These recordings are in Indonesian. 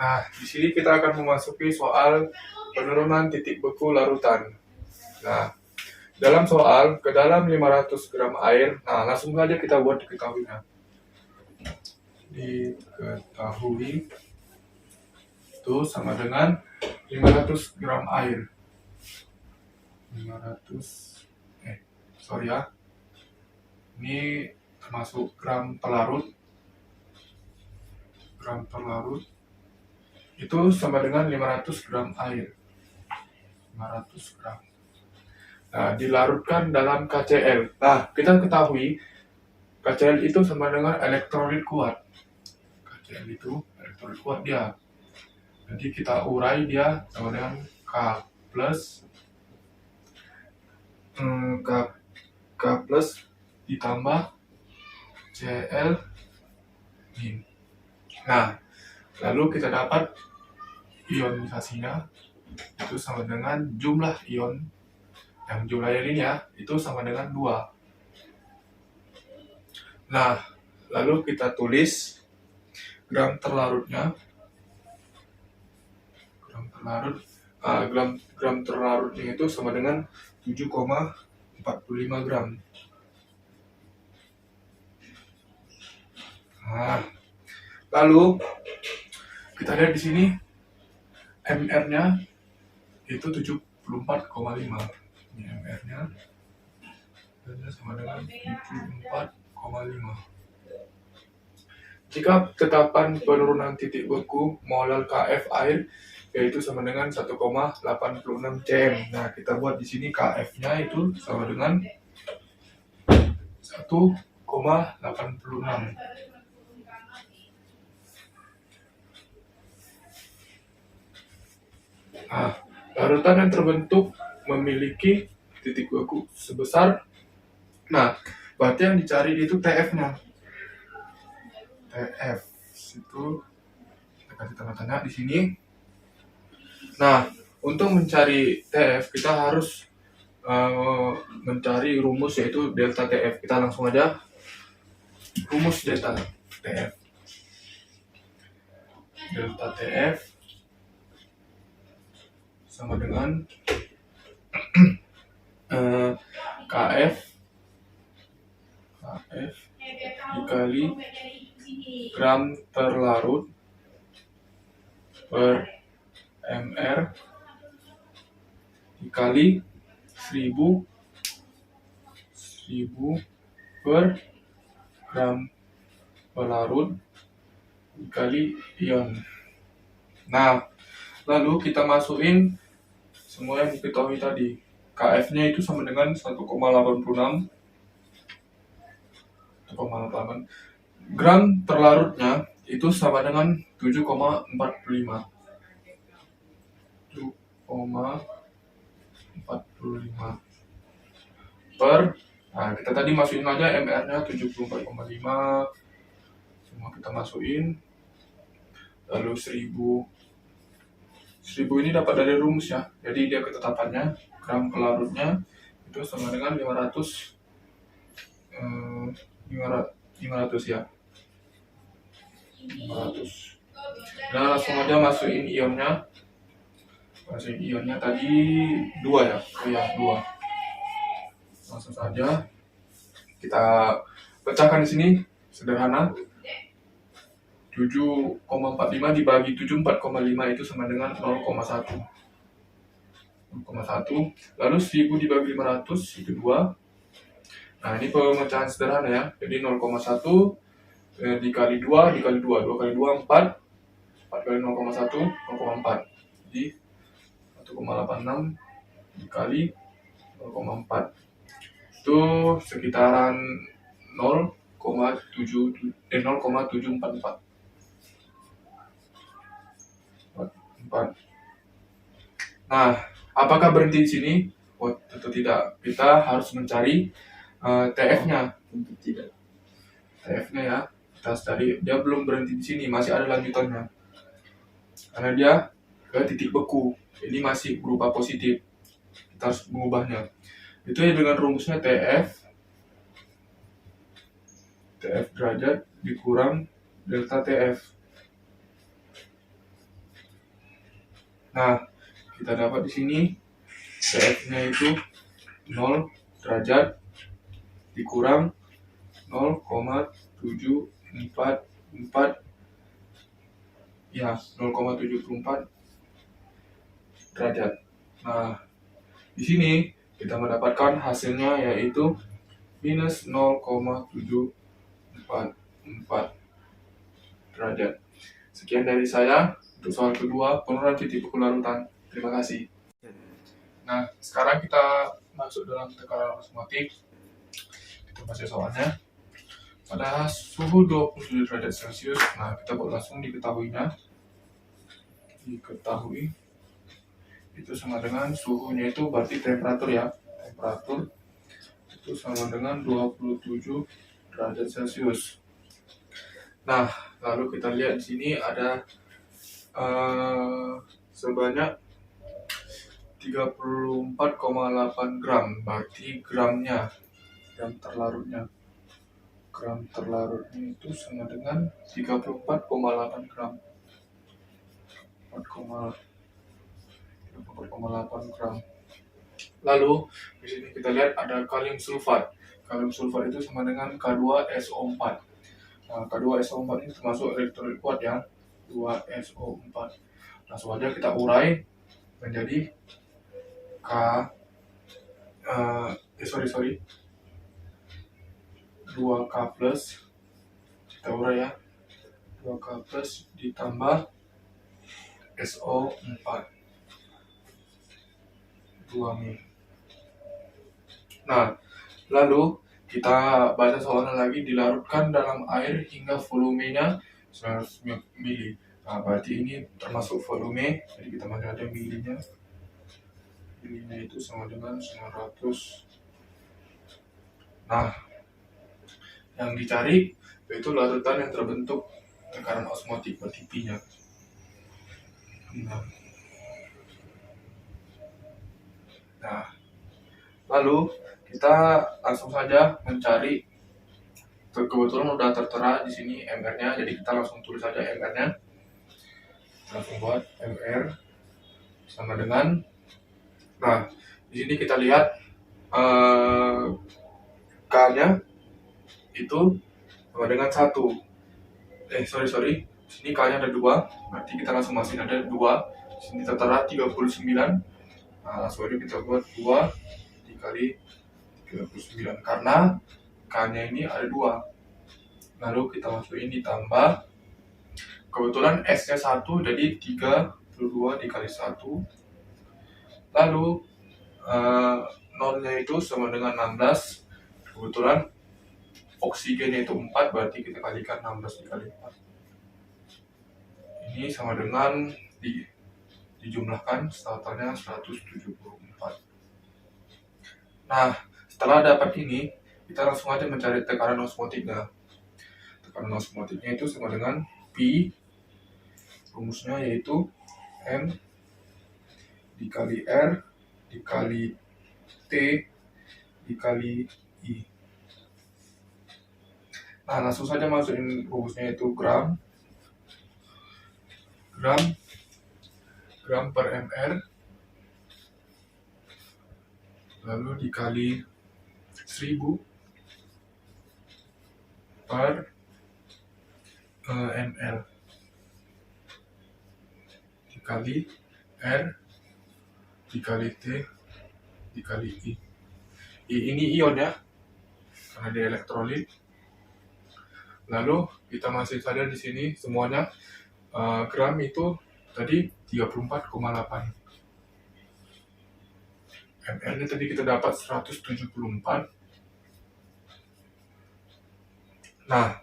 Nah, di sini kita akan memasuki soal penurunan titik beku larutan. Nah, dalam soal ke dalam 500 gram air, nah langsung aja kita buat diketahuinya. Diketahui itu sama dengan 500 gram air. 500 sorry ya. Ini termasuk gram pelarut. Gram pelarut itu sama dengan 500 gram air. 500 gram. Nah, dilarutkan dalam KCl. Nah, kita ketahui KCl itu sama dengan elektrolit kuat. KCl itu elektrolit kuat dia. Jadi kita urai dia sama dengan K plus K plus ditambah Cl min. Nah, lalu kita dapat ionisasinya itu sama dengan jumlah ion yang jumlahnya ini ya, itu sama dengan 2. Nah, lalu kita tulis gram terlarutnya. Gram terlarutnya itu sama dengan 7,45 gram. Nah, lalu kita lihat di sini MR-nya itu 74,5. Ini MR-nya sama dengan 74,5. Jika tetapan penurunan titik beku molar Kf air yaitu sama dengan 1,86 cm. Nah, kita buat di sini Kf-nya itu sama dengan 1,86. Nah, larutan yang terbentuk memiliki titik beku sebesar, nah, berarti yang dicari itu TF-nya. TF itu kita kasih tanda tanya di sini. Nah, untuk mencari TF kita harus mencari rumus yaitu delta TF. Kita langsung aja rumus delta TF. Delta TF sama dengan KF dikali gram terlarut per MR dikali 1000 per gram pelarut dikali ion. Nah, lalu kita masukin semua yang diketahui tadi. KF-nya itu sama dengan 1,86 gram terlarutnya itu sama dengan 7,45 per, nah kita tadi masukin aja MR-nya 74,5, semua kita masukin, lalu 1000 ini dapat dari rumus ya, jadi dia ketetapannya gram pelarutnya itu sama dengan 500 ya, 500. Nah, langsung aja masukin ionnya. Tadi 2 ya. Oh ya, 2. Langsung saja kita pecahkan di sini sederhana. 7,45 dibagi 74,5 itu sama dengan 0,1. Lalu 1000 dibagi 500 itu 2. Nah, ini pemecahan sederhana ya. Jadi 0,1 dikali 2 dikali 2. 2 kali 2 4. 4 kali 0,1 0,4. Jadi 1,86 dikali 0,4 itu sekitaran 0,744. Nah, apakah berhenti di sini? Oh, tentu tidak. Kita harus mencari TF-nya. Tentu tidak. TF-nya ya. Kita cari. Dia belum berhenti di sini, masih ada lanjutannya. Karena dia ke titik beku. Ini masih berupa positif. Kita harus mengubahnya. Itu ya dengan rumusnya TF derajat dikurang delta TF. Nah, kita dapat di sini TF-nya itu 0 derajat dikurang 0,744, ya 0,74 derajat. Nah, di sini kita mendapatkan hasilnya yaitu minus 0,744 derajat. Sekian dari saya untuk soal kedua, penurunan titik pukul larutan. Terima kasih. Nah, sekarang kita masuk dalam tekanan osmotik. Kita baca soalnya. Pada suhu 27 derajat Celcius, nah kita buat langsung diketahui itu sama dengan suhunya itu berarti temperatur ya. Temperatur itu sama dengan 27 derajat Celcius. Nah, lalu kita lihat di sini ada sebanyak 34,8 gram, berarti gram terlarutnya itu sama dengan 34,8 gram. 4,8 gram. Lalu di sini kita lihat ada kalium sulfat. Kalium sulfat itu sama dengan K2SO4. Nah, K2SO4 ini termasuk elektrolit kuat ya, 2SO4. Langsung aja kita urai menjadi 2K plus, kita urai ya, 2K plus ditambah SO4 2 mil. Nah, lalu kita baca soalnya lagi, dilarutkan dalam air hingga volumenya 900 mili. Nah, berarti ini termasuk volume, jadi kita masih ada milinya. Milinya itu sama dengan 900. Nah, yang dicari yaitu larutan yang terbentuk tekanan osmotik berarti P-nya. Nah, lalu kita langsung saja mencari. Kebetulan udah tertera di sini MR-nya, jadi kita langsung tulis saja MR-nya. Langsung buat MR sama dengan, nah di sini kita lihat K-nya itu sama dengan 1. Sorry. Di sini K-nya ada 2, berarti kita langsung masukin ada 2. Di sini tertera 39. Nah, langsung aja kita buat 2 dikali 39 karena K-nya ini ada 2. Lalu kita masukin ditambah, kebetulan S-nya 1 jadi 32 dikali 1. Lalu 0-nya itu sama dengan 16. Kebetulan oksigennya itu 4, berarti kita kalikan 16 dikali 4. Ini sama dengan dijumlahkan totalnya 174. Nah, setelah dapat ini, kita langsung aja mencari tekanan osmotiknya. Tekanan osmotiknya itu sama dengan P, rumusnya yaitu M dikali R dikali T dikali I. Nah, langsung saja masukin rumusnya itu gram per mr, lalu dikali 1000 per ml dikali R dikali T dikali I. Ini ion ya, karena dia elektrolit. Lalu kita masih saja di sini semuanya gram itu tadi 34,8. ml-nya tadi kita dapat 174. Nah,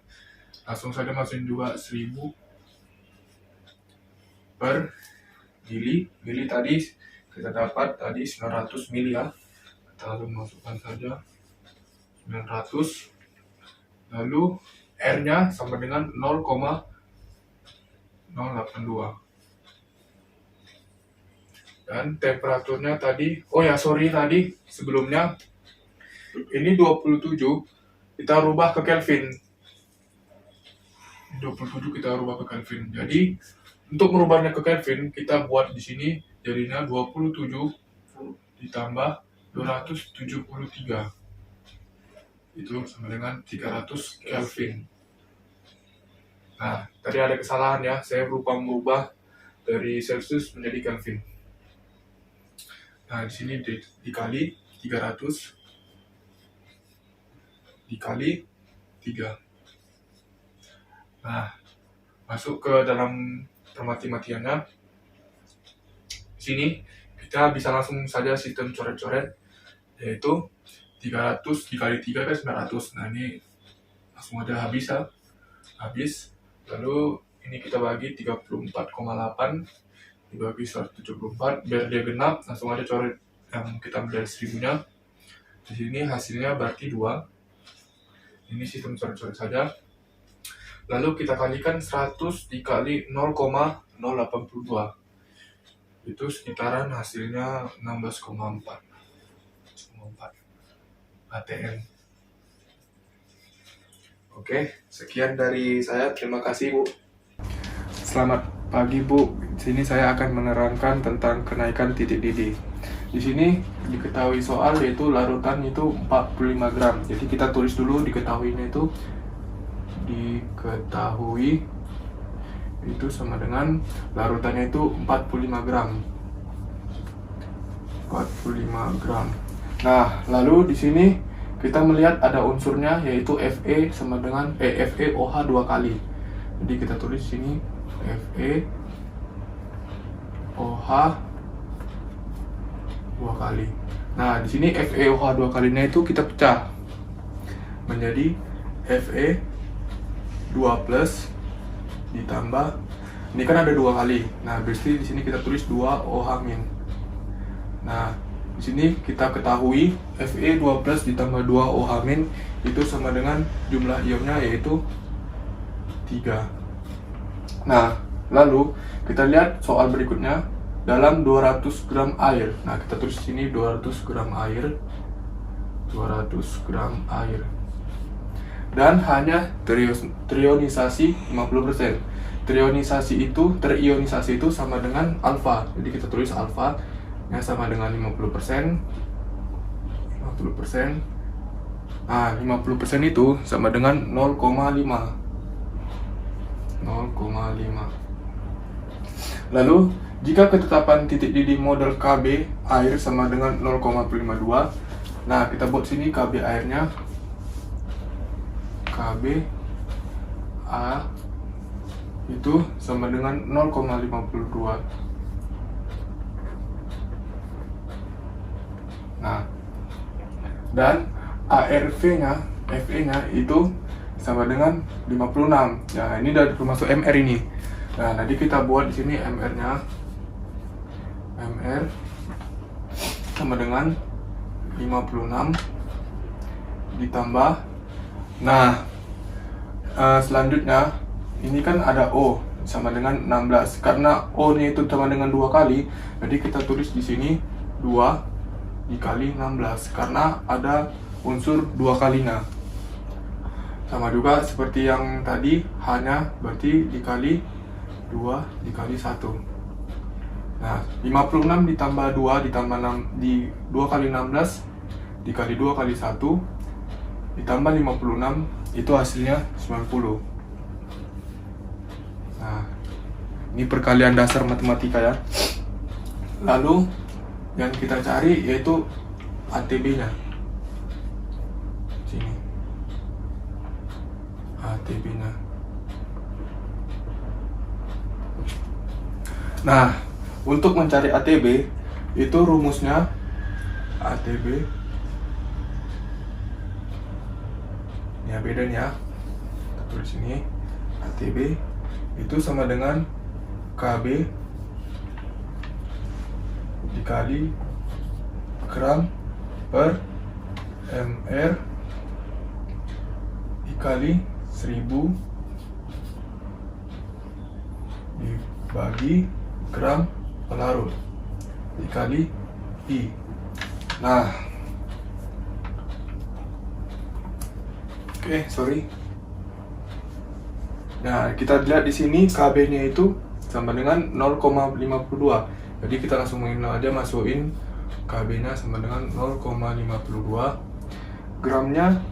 langsung saja masukin juga 1000 per mili. Mili tadi kita dapat tadi 900 mili ya. Kita lalu masukkan saja 900. Lalu R-nya sama dengan 0,082. Dan temperaturnya tadi, tadi sebelumnya ini 27, kita rubah ke Kelvin. 27 kita rubah ke Kelvin. Jadi Untuk merubahnya ke Kelvin, kita buat di sini jadinya 27 ditambah 273. Itu sama dengan 300 Kelvin. Nah, tadi ada kesalahan ya, saya lupa merubah dari Celsius menjadi Kelvin. Nah, di sini dikali 300 dikali 3. Nah, masuk ke dalam permati-matiannya. Di sini kita bisa langsung saja sistem coret-coret, yaitu 300 dikali 3 kan 900. Nah, ini langsung aja habis ya. Habis. Lalu ini kita bagi 34,8 dibagi 174 biar dia genap, langsung aja coret yang kita ambil dari 1000-nya. Di sini hasilnya berarti 2. Ini sistem coret-coret saja. Lalu kita kalikan 100 dikali 0,082. Itu sekitaran hasilnya 16,4 ATM. Oke, sekian dari saya. Terima kasih, Bu. Selamat pagi, Bu. Di sini saya akan menerangkan tentang kenaikan titik didih. Di sini diketahui soal yaitu larutan itu 45 gram. Jadi kita tulis dulu diketahuinya itu. Diketahui itu sama dengan larutannya itu 45 gram. 45 gram. Nah, lalu di sini kita melihat ada unsurnya yaitu Fe sama dengan FeOH 2 kali. Jadi kita tulis sini FeOH 2 kali. Nah, di sini FeOH 2 kalinya itu kita pecah menjadi Fe 2 plus ditambah ini kan ada 2 kali. Nah, berarti di sini kita tulis 2 OH min. Nah, di sini kita ketahui Fe 2 plus ditambah 2 OH min itu sama dengan jumlah ionnya yaitu 3. Nah, lalu kita lihat soal berikutnya dalam 200 gram air. Nah, kita tulis di sini 200 gram air. 200 gram air. Dan hanya terionisasi 50%. Terionisasi itu sama dengan alfa. Jadi kita tulis alfa yang sama dengan 50%. Nah, 50% itu sama dengan 0,5. Lalu, jika ketetapan titik didih model KB air sama dengan 0,52, nah kita buat sini KB airnya KB A itu sama dengan 0,52. Nah, dan ARV-nya, Fe-nya itu sama dengan 56. Nah, ini udah termasuk MR ini. Nah, nanti kita buat di sini MR-nya. MR sama dengan 56 ditambah. Nah, selanjutnya ini kan ada O sama dengan 16. Karena O-nya itu sama dengan 2 kali, jadi kita tulis di sini 2 dikali 16 karena ada unsur 2 kalinya. Sama juga seperti yang tadi, hanya berarti dikali 2 dikali 1. Nah, 56 ditambah 2 ditambah 6 di 2 kali 16 dikali 2 kali 1 ditambah 56 itu hasilnya 90. Nah, ini perkalian dasar matematika ya. Lalu yang kita cari yaitu ATB-nya. Sini. ATB-nya. Nah, untuk mencari ATB itu rumusnya ATB. Ya bedanya. Kita tulis ini ATB itu sama dengan KB dikali gram per mr dikali 1000 dibagi gram pelarut dikali I. Nah, sorry. Nah, kita lihat di sini KB-nya itu sama dengan 0,52. Jadi kita langsung aja masukin Kb nya sama dengan 0,52. Gramnya,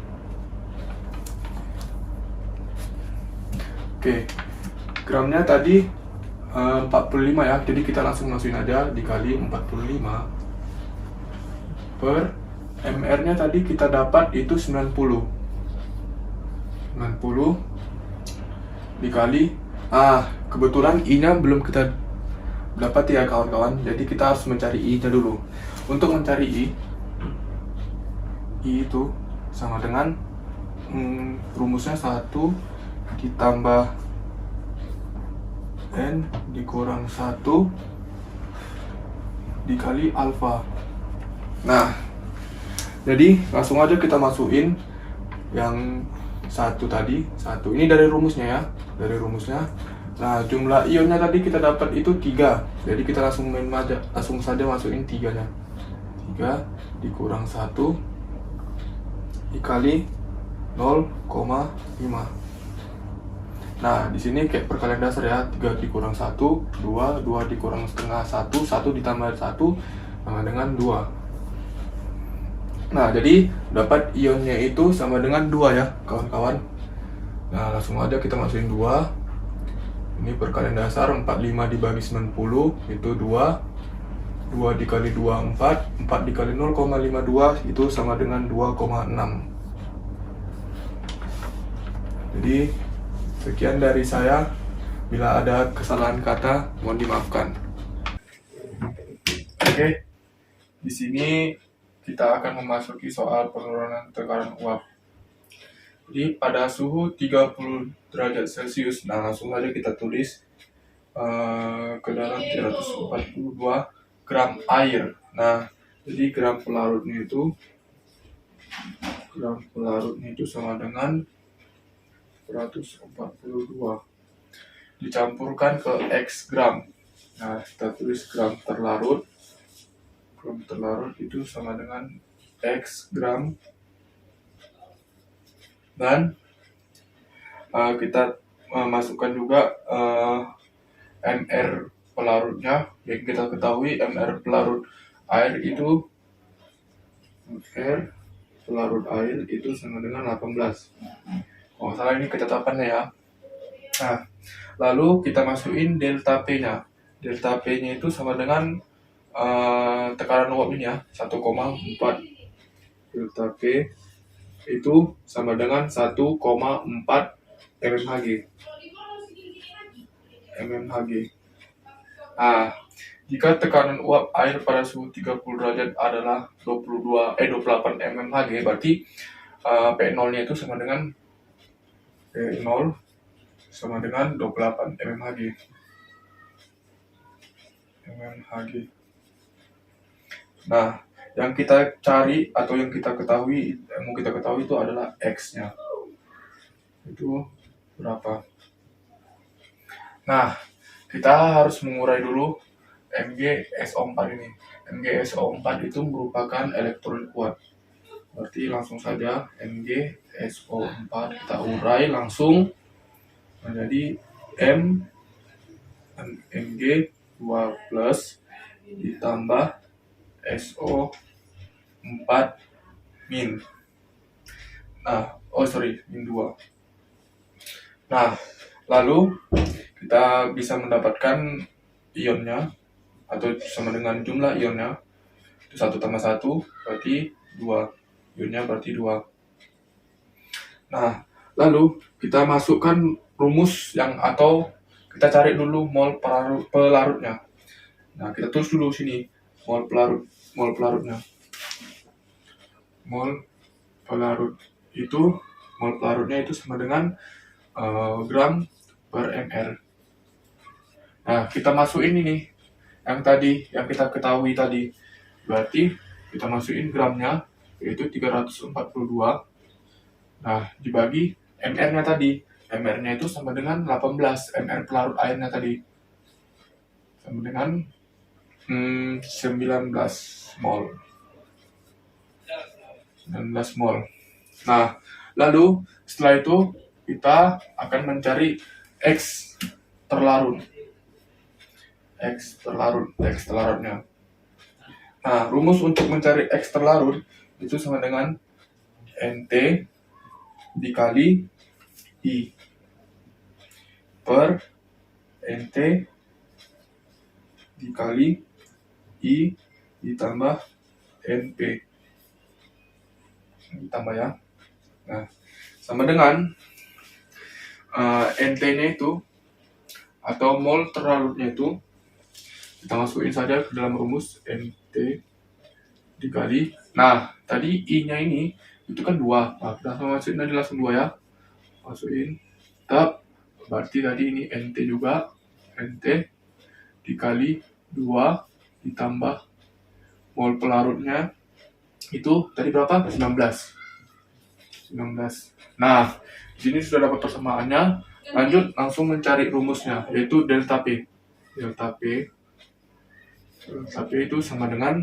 oke, gramnya tadi 45 ya, jadi kita langsung masukin aja dikali 45 per mr nya tadi kita dapat itu 90 dikali, kebetulan I nya belum kita dapat ya kawan-kawan, jadi kita harus mencari I nya dulu. Untuk mencari I itu sama dengan rumusnya 1 ditambah N dikurang 1 dikali alfa. Nah, jadi langsung aja kita masukin yang satu tadi, ini dari rumusnya ya, dari rumusnya. Nah, jumlah ionnya tadi kita dapat itu 3. Jadi kita langsung saja masukin 3-nya. 3 dikurang 1 dikali 0,5. Nah, di sini kayak perkalian dasar ya, 3 dikurang 1, 2, 2 dikurang setengah 1, 1 ditambah 1 sama dengan 2. Nah, jadi dapat ionnya itu sama dengan 2 ya, kawan-kawan. Nah, langsung aja kita masukin 2. Ini perkalian dasar, 45 dibagi 90 itu 2. 2 dikali 2, 4. 4 dikali 0,52 itu sama dengan 2,6. Jadi, sekian dari saya. Bila ada kesalahan kata, mohon dimaafkan. Oke, di sini kita akan memasuki soal penurunan tekanan uap. Jadi pada suhu 30 derajat Celcius, nah langsung aja kita tulis ke dalam 342 gram air. Nah, jadi gram pelarutnya itu sama dengan 142 dicampurkan ke X gram. Nah, kita tulis gram terlarut itu sama dengan X gram, dan kita masukkan juga MR pelarutnya. Yang kita ketahui MR pelarut air itu sama dengan 18. Oh, salah, ini ketetapannya ya. Nah, lalu kita masukin delta P-nya. Delta P-nya itu sama dengan tekanan uap ini ya, 1,4. Delta P itu sama dengan 1,4 mmHg. Nah, jika tekanan uap air pada suhu 30 derajat adalah 28 mmHg, berarti P0-nya itu sama dengan P0 sama dengan 28 mmHg. Nah, yang kita cari atau yang mau kita ketahui itu adalah X-nya. Itu berapa? Nah, kita harus mengurai dulu MgSO4 ini. MgSO4 itu merupakan elektrolit kuat. Berarti langsung saja MgSO4 kita urai langsung menjadi Mg2+ ditambah SO4 min. min 2. Nah, lalu kita bisa mendapatkan ionnya atau sama dengan jumlah ionnya itu 1 tambah 1 berarti 2. Ionnya berarti 2. Nah, lalu kita masukkan rumus atau kita cari dulu mol pelarutnya. Nah, kita tulis dulu sini mol pelarutnya. Mol pelarutnya itu sama dengan gram per mr. Nah, kita masukin ini yang kita ketahui tadi. Berarti kita masukin gramnya yaitu 342. Nah, dibagi mr-nya tadi. mr-nya itu sama dengan 18. mr pelarut airnya tadi sama dengan 19 mol. Nah, lalu setelah itu kita akan mencari X terlarut. X terlarutnya. Nah, rumus untuk mencari X terlarut itu sama dengan NT dikali I per NT dikali I ditambah NP. Ditambah ya. Nah, sama dengan NT-nya itu atau mol terlarutnya itu kita masukin saja ke dalam rumus NT dikali. Nah, tadi I-nya ini itu kan 2. Nah, kita masukin aja langsung 2 ya. Masukin. Tetap. Berarti tadi ini NT juga. NT dikali 2 ditambah mol pelarutnya itu tadi berapa? 19. Nah, di sini sudah dapat persamaannya. Lanjut langsung mencari rumusnya, yaitu delta P. Delta P itu sama dengan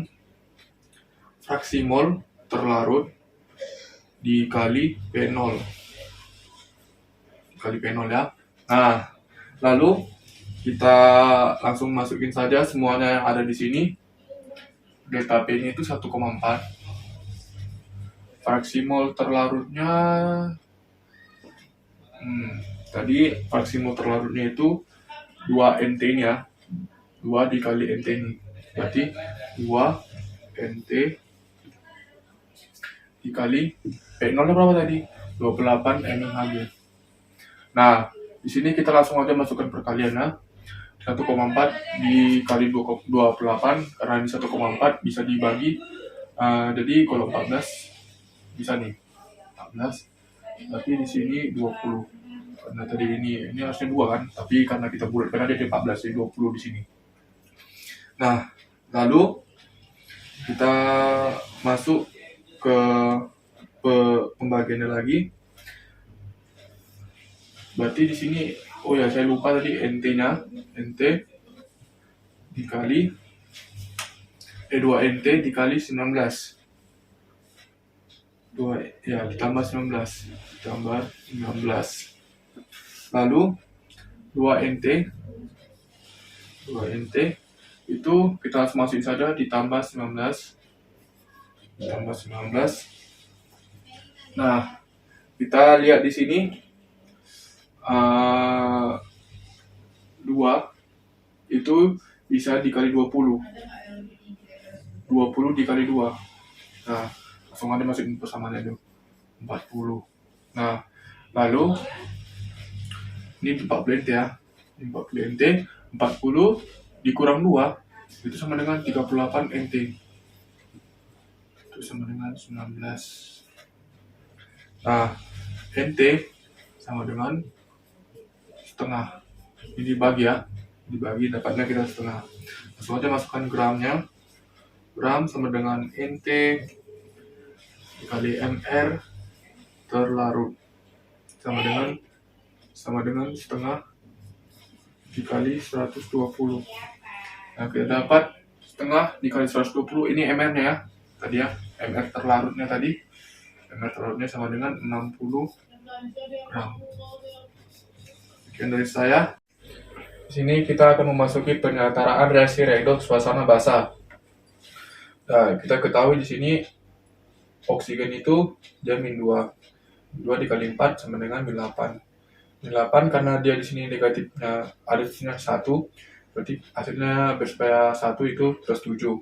fraksi mol terlarut dikali P0. Dikali P0 ya. Nah, lalu kita langsung masukin saja semuanya yang ada di sini. Delta P-nya itu 1,4. Fraksi mol terlarutnya tadi fraksi mol terlarutnya itu 2 NT-nya. 2 dikali NT ini. Berarti 2 NT dikali P0-nya berapa tadi? 28 mHg. Nah, di sini kita langsung aja masukkan perkaliannya. 1,4 dikali 28 karena ini 1,4 bisa dibagi. Jadi kalau 14 bisa nih 14, tapi di sini 20 karena tadi ini harusnya 2 kan, tapi karena kita bulatkan ada di 14 jadi 20 di sini. Nah, lalu kita masuk ke pembagiannya lagi. Berarti di sini oh ya saya lupa tadi NT-nya, NT dikali 2NT dikali 19. 2 ya ditambah 19. Lalu 2NT itu kita harus masukin saja ditambah 19. Nah, kita lihat di sini 2 itu bisa dikali 20. 20 dikali 2. Nah, langsung aja masukin persamaannya dulu. 40. Nah, lalu ini 40 NT ya. 40 NT, 40 dikurang 2 itu sama dengan 38 NT. Itu sama dengan 19. Nah, NT sama dengan setengah. Ini dibagi ya. Dibagi dapatnya kita setengah. Langsung aja masukkan gramnya. Gram sama dengan NT dikali MR terlarut sama dengan setengah dikali 120. Nah, kita dapat setengah dikali 120, ini MR-nya ya. Tadi ya, MR terlarutnya tadi. MR terlarutnya sama dengan 60 gram. Sekian dari saya. Di sini kita akan memasuki penyataan reaksi redoks suasana basah. Nah, kita ketahui di sini oksigen itu dia min 2. 2 dikali 4 sama dengan min 8. Min 8 karena dia di sini negatifnya ada di sini 1, berarti hasilnya bersepaya 1 itu plus 7.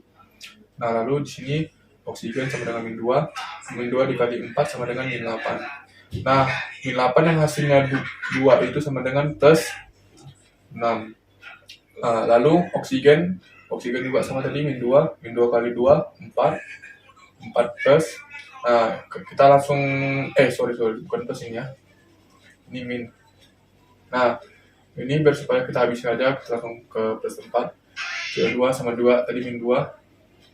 Nah, lalu di sini oksigen sama dengan min 2. Min 2 dikali 4 sama dengan min 8. Nah, min 8 yang hasilnya 2 itu sama dengan plus 6. Nah, lalu oksigen juga sama tadi min 2 kali 2 4 plus. Nah, kita langsung sorry bukan plus ini ya, ini min. Nah, ini biar supaya kita habisin aja, kita langsung ke plus 4. 2 sama 2 tadi min 2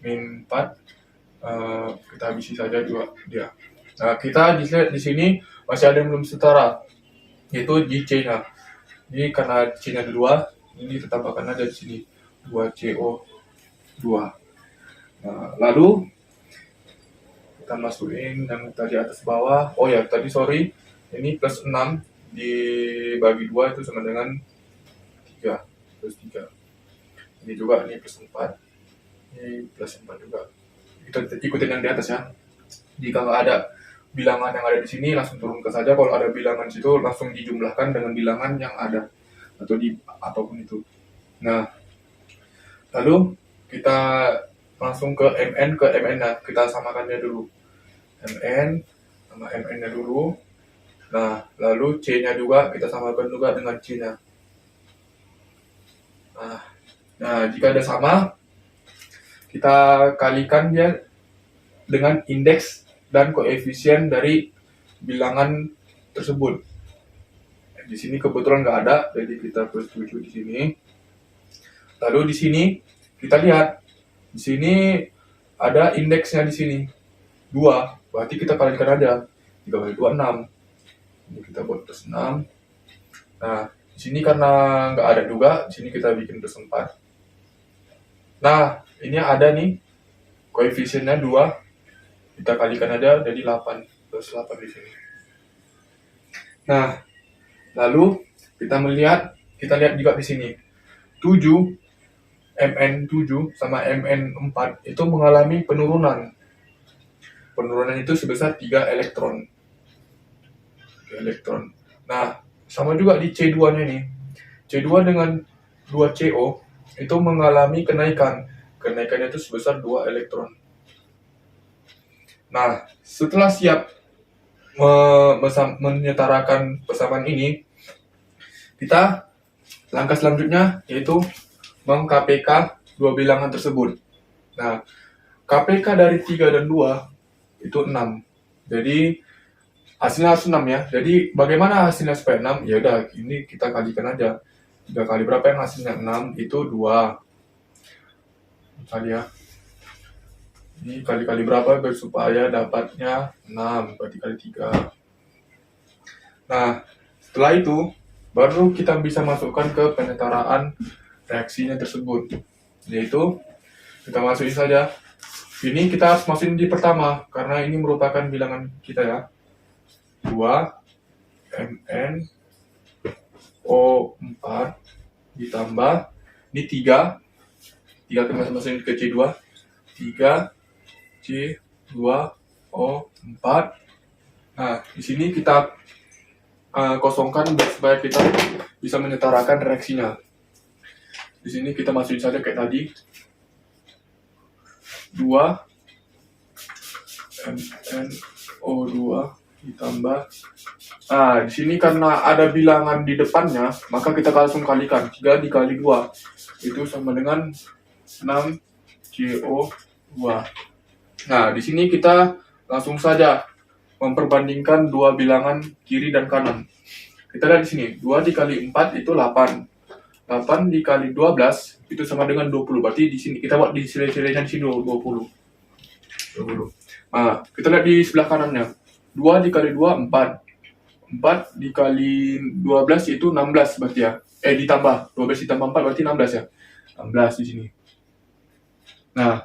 min 4, kita habisi saja 2 dia. Nah, kita di sini masih ada yang belum setara, yaitu di C-nya. Ini karena C-nya 2, ini ditambahkan aja di sini 2CO2. Nah, lalu kita masukin yang tadi atas bawah. Oh ya, tadi sorry, ini plus 6 dibagi 2 itu sama dengan 3, plus 3. Ini juga, ini plus 4. Ini plus 4 juga. Kita ikutin yang di atas ya. Jika nggak ada bilangan yang ada di sini, langsung turunkan saja. Kalau ada bilangan di situ, langsung dijumlahkan dengan bilangan yang ada. Atau di apapun itu. Nah, lalu kita langsung ke MN, nya. Kita samakannya dulu. MN sama MN-nya dulu. Nah, lalu C-nya juga kita samakan juga dengan C-nya. Nah, jika ada sama, kita kalikan dia dengan indeks dan koefisien dari bilangan tersebut. Di sini kebetulan nggak ada, jadi kita plus 7 di sini. Lalu di sini kita lihat, di sini ada indeksnya di sini 2, berarti kita kalikan aja. 3 kali 2 6. Ini kita buat plus 6. Nah, di sini karena nggak ada juga, di sini kita bikin plus 4. Nah, ini ada nih koefisiennya 2. Kita kalikan aja jadi 8 plus 8 di sini. Nah, lalu kita lihat juga di sini. 7 MN7 sama MN4 itu mengalami penurunan. Penurunan itu sebesar 3 elektron. 3 elektron. Nah, sama juga di C2-nya nih. C2 dengan 2CO itu mengalami kenaikan. Kenaikannya itu sebesar 2 elektron. Nah, setelah siap menyetarakan persamaan ini, kita langkah selanjutnya yaitu meng-KPK dua bilangan tersebut. Nah, KPK dari 3 dan 2 itu 6. Jadi hasilnya harus 6 ya. Jadi bagaimana hasilnya supaya 6? Ya udah, ini kita kalikan aja. 3 kali berapa yang hasilnya 6? Itu 2. Kali ya. Ini kali-kali berapa supaya dapatnya 6, berarti kali 3. Nah, setelah itu baru kita bisa masukkan ke penyetaraan reaksinya tersebut. Yaitu kita masukin saja. Ini kita harus masukin di pertama karena ini merupakan bilangan kita ya. 2 MN O4 ditambah ini 3 kita masukin ke C2. 3 C2O4. Nah, di sini kita kosongkan supaya kita bisa menyetarakan reaksinya. Di sini kita masukin saja kayak tadi. 2 MnO2 ditambah. Nah, di sini karena ada bilangan di depannya, maka kita langsung kalikan. 3 dikali 2 itu sama dengan 6 CO2. Nah, di sini kita langsung saja memperbandingkan dua bilangan kiri dan kanan. Kita lihat di sini, 2 dikali 4 itu 8. 8 dikali 12 itu sama dengan 20. Berarti di sini kita buat di sile-silenya di sini 20. Nah, kita lihat di sebelah kanannya. 2 dikali 2 4. 4 dikali 12 itu 16 berarti ya. Ditambah 12 ditambah 4 berarti 16 ya. 16 di sini. Nah,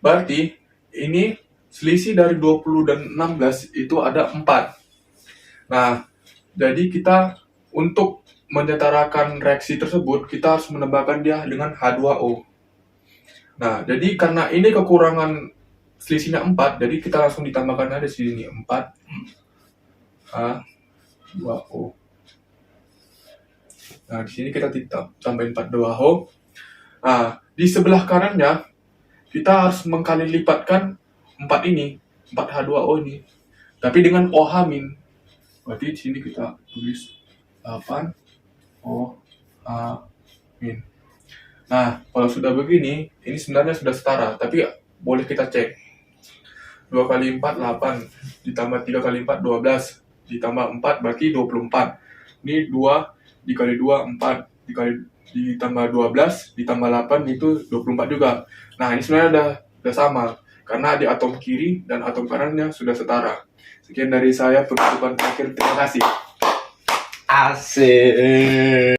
berarti ini selisih dari 20 dan 16 itu ada 4. Nah, jadi kita untuk menyetarakan reaksi tersebut, kita harus menambahkan dia dengan H2O. Nah, jadi karena ini kekurangan selisihnya 4, jadi kita langsung ditambahkan aja di sini 4 H2O. Nah, di sini kita tambahin 4 H2O. Nah, di sebelah kanannya kita harus mengkali lipatkan 4 ini, 4 H2O ini. Tapi dengan OH min. Berarti di sini kita tulis 8 OH min. Nah, kalau sudah begini, ini sebenarnya sudah setara, tapi boleh kita cek. 2 kali 4 8 ditambah 3 kali 4 12 ditambah 4 berarti 24. Ini 2 dikali 2 4 ditambah 12 ditambah 8 itu 24 juga. Nah, ini sebenarnya udah sama karena di atom kiri dan atom kanannya sudah setara. Sekian dari saya, penutupan terakhir. Terima kasih. Asik.